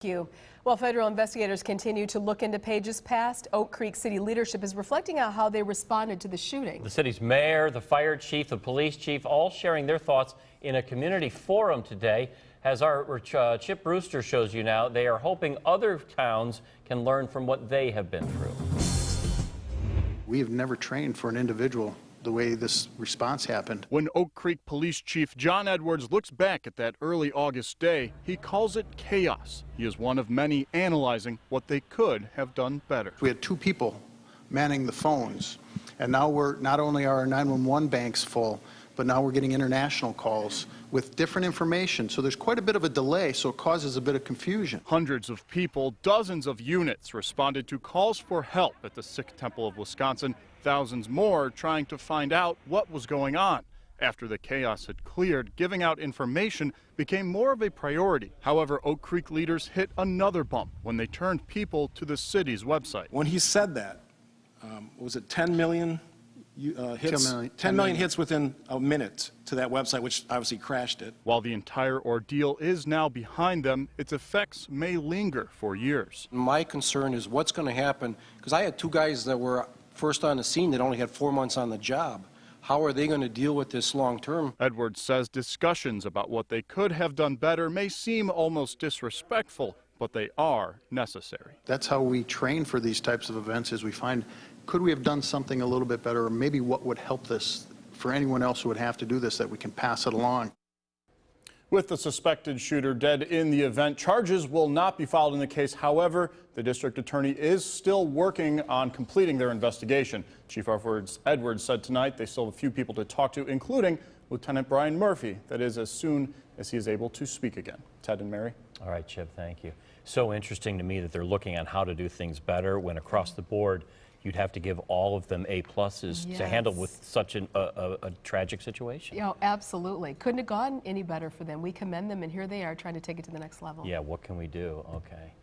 rescue. While federal investigators continue to look into Page's past, Oak Creek City leadership is reflecting on how they responded to the shooting. The city's mayor, the fire chief, the police chief, all sharing their thoughts in a community forum today. As our Chip Brewster shows you now, they are hoping other towns can learn from what they have been through. We have never trained for an individual the way this response happened. When Oak Creek Police Chief John Edwards looks back at that early August day, he calls it chaos. He is one of many analyzing what they could have done better. We had 2 people manning the phones, and now not only are our 911 banks full, but now we're getting international calls with different information. So there's quite a bit of a delay, so it causes a bit of confusion. Hundreds of people, dozens of units responded to calls for help at the Sikh Temple of Wisconsin. Thousands more trying to find out what was going on. After the chaos had cleared, giving out information became more of a priority. However, Oak Creek leaders hit another bump when they turned people to the city's website. When he said that, was it 10 million hits? 10 million hits within a minute to that website, which obviously crashed it. While the entire ordeal is now behind them, its effects may linger for years. My concern is what's going to happen, because I had 2 guys that were first on the scene that only had 4 months on the job. How are they going to deal with this long term? Edwards says discussions about what they could have done better may seem almost disrespectful, but they are necessary. That's how we train for these types of events, is we find, could we have done something a little bit better, or maybe what would help this for anyone else who would have to do this, that we can pass it along. With the suspected shooter dead in the event, charges will not be filed in the case. However, the district attorney is still working on completing their investigation. Chief Edwards said tonight they still have a few people to talk to, including Lieutenant Brian Murphy. That is, as soon as he is able to speak again. Ted and Mary. All right, Chip, thank you. So interesting to me that they're looking on how to do things better when across the board you'd have to give all of them A+s to handle with such a tragic situation. Oh, absolutely. Couldn't have gone any better for them. We commend them, and here they are trying to take it to the next level. Yeah, what can we do? Okay.